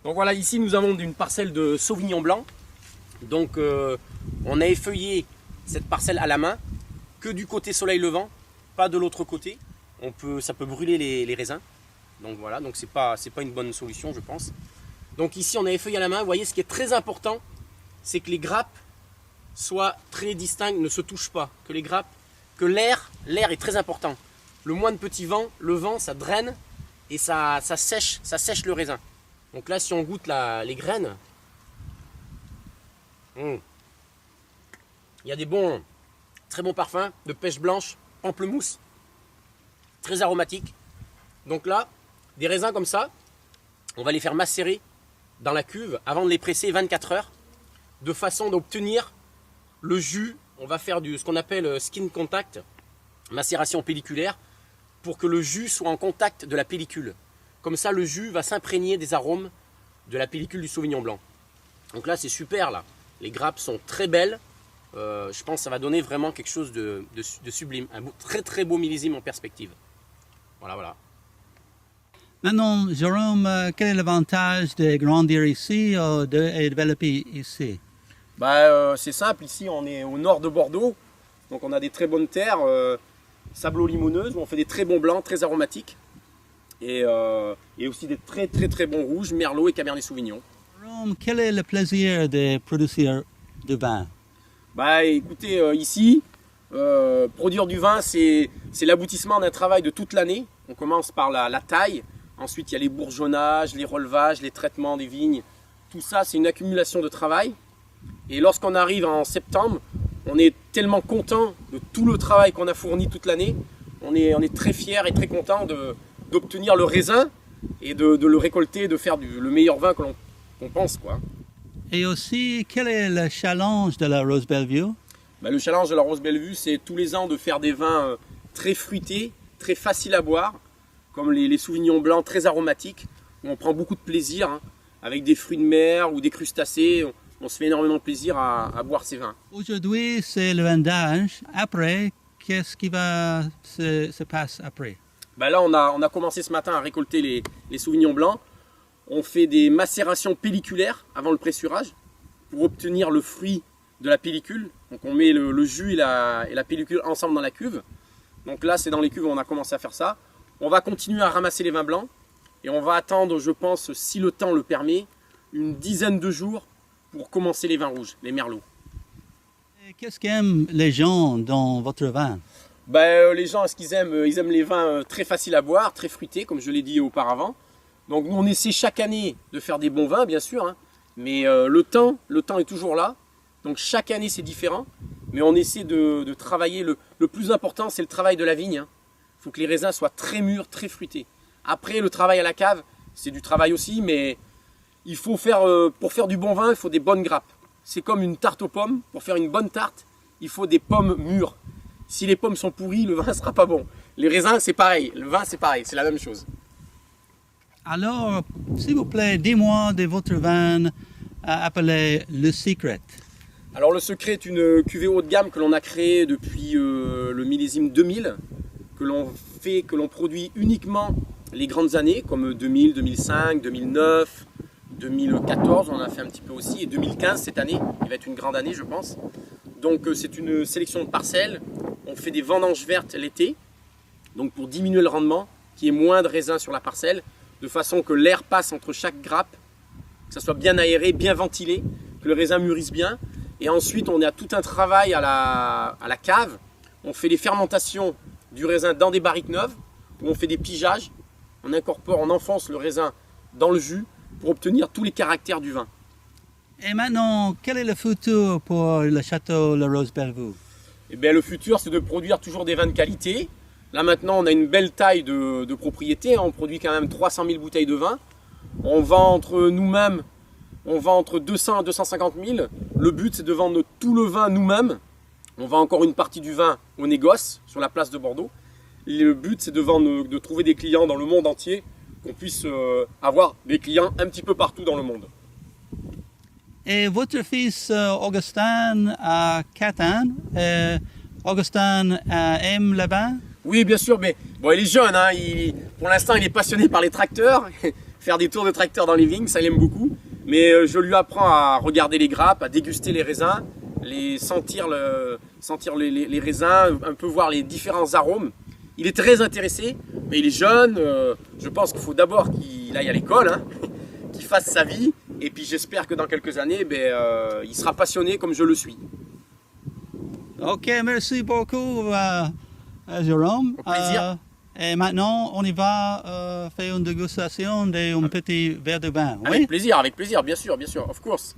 Donc voilà, ici nous avons une parcelle de Sauvignon blanc. Donc on a effeuillé cette parcelle à la main, que du côté soleil levant, pas de l'autre côté. Ça peut brûler les raisins. Donc voilà, donc c'est pas une bonne solution, je pense. Donc ici on a effeuillé à la main. Vous voyez, ce qui est très important, c'est que les grappes soient très distinctes, ne se touchent pas. Que l'air est très important. Le moins de petit vent, le vent ça draine et ça sèche le raisin. Donc là, si on goûte les graines, il y a des très bons parfums de pêche blanche, pamplemousse, très aromatique. Donc là, des raisins comme ça, on va les faire macérer dans la cuve avant de les presser 24 heures, de façon d'obtenir le jus. On va faire ce qu'on appelle skin contact, macération pelliculaire, pour que le jus soit en contact de la pellicule. Comme ça, le jus va s'imprégner des arômes de la pellicule du Sauvignon blanc. Donc là, c'est super là. Les grappes sont très belles. Je pense que ça va donner vraiment quelque chose de sublime. Un très très beau millésime en perspective. Voilà. Maintenant, Jérôme, quel est l'avantage de grandir ici et de développer ici? C'est simple, ici on est au nord de Bordeaux. Donc on a des très bonnes terres sablo-limoneuses où on fait des très bons blancs, très aromatiques. Et aussi des très très très bons rouges, Merlot et Cabernet Sauvignon. Jérôme, quel est le plaisir de produire du vin? Écoutez, ici, produire du vin, c'est l'aboutissement d'un travail de toute l'année. On commence par la taille, ensuite il y a les bourgeonnages, les relevages, les traitements des vignes. Tout ça, c'est une accumulation de travail. Et lorsqu'on arrive en septembre, on est tellement content de tout le travail qu'on a fourni toute l'année. On est très fiers et très content d'obtenir le raisin et de le récolter, de faire le meilleur vin qu'on pense, quoi. Et aussi, quel est le challenge de la Rose Bellevue? Le challenge de la Rose Bellevue, c'est tous les ans de faire des vins très fruités, très faciles à boire, comme les Sauvignons blancs très aromatiques, où on prend beaucoup de plaisir, avec des fruits de mer ou des crustacés. On se fait énormément plaisir à boire ces vins. Aujourd'hui, c'est le vendage. Après, qu'est-ce qui va se passer après? Là, on a commencé ce matin à récolter les Sauvignons blancs. On fait des macérations pelliculaires avant le pressurage pour obtenir le fruit de la pellicule. Donc on met le jus et la pellicule ensemble dans la cuve. Donc là, c'est dans les cuves où on a commencé à faire ça. On va continuer à ramasser les vins blancs et on va attendre, je pense, si le temps le permet, une dizaine de jours pour commencer les vins rouges, les merlots. Qu'est-ce qu'aiment les gens dans votre vin? Les gens, ce qu'ils aiment, ils aiment les vins très faciles à boire, très fruités, comme je l'ai dit auparavant. Donc nous, on essaie chaque année de faire des bons vins, bien sûr, mais le temps est toujours là. Donc chaque année, c'est différent, mais on essaie de travailler. Le plus important, c'est le travail de la vigne. Il faut que les raisins soient très mûrs, très fruités. Après, le travail à la cave, c'est du travail aussi, mais il faut pour faire du bon vin, il faut des bonnes grappes. C'est comme une tarte aux pommes. Pour faire une bonne tarte, il faut des pommes mûres. Si les pommes sont pourries, le vin ne sera pas bon. Les raisins, c'est pareil. Le vin, c'est pareil. C'est la même chose. Alors, s'il vous plaît, dis-moi de votre vin appelé Le Secret. Alors, Le Secret est une cuvée haut de gamme que l'on a créée depuis le millésime 2000, que l'on produit uniquement les grandes années, comme 2000, 2005, 2009, 2014, on en a fait un petit peu aussi, et 2015 cette année, qui va être une grande année, je pense. Donc, c'est une sélection de parcelles. On fait des vendanges vertes l'été, donc pour diminuer le rendement, qu'il y ait moins de raisins sur la parcelle, de façon que l'air passe entre chaque grappe, que ça soit bien aéré, bien ventilé, que le raisin mûrisse bien. Et ensuite, on a tout un travail à la cave. On fait les fermentations du raisin dans des barriques neuves, où on fait des pigeages. On enfonce le raisin dans le jus pour obtenir tous les caractères du vin. Et maintenant, quel est le futur pour le château La Rose Bellevue? Le futur, c'est de produire toujours des vins de qualité. Là maintenant, on a une belle taille de propriété. On produit quand même 300 000 bouteilles de vin. On vend entre 200 à 250 000. Le but, c'est de vendre tout le vin nous-mêmes. On vend encore une partie du vin au négoce sur la place de Bordeaux. Et le but, c'est de trouver des clients dans le monde entier, qu'on puisse avoir des clients un petit peu partout dans le monde. Et votre fils Augustin a 4 ans. Augustin aime le vin? Oui, bien sûr, mais bon, il est jeune. Pour l'instant, il est passionné par les tracteurs. faire des tours de tracteur dans les vignes, ça il aime beaucoup. Mais je lui apprends à regarder les grappes, à déguster les raisins, sentir les raisins, un peu voir les différents arômes. Il est très intéressé, mais il est jeune. Je pense qu'il faut d'abord qu'il aille à l'école, hein, qu'il fasse sa vie. Et puis j'espère que dans quelques années, il sera passionné comme je le suis. Ok, merci beaucoup, Jérôme. Au plaisir. Et maintenant, on y va faire une dégustation d'un petit verre de vin. Avec plaisir, bien sûr, of course.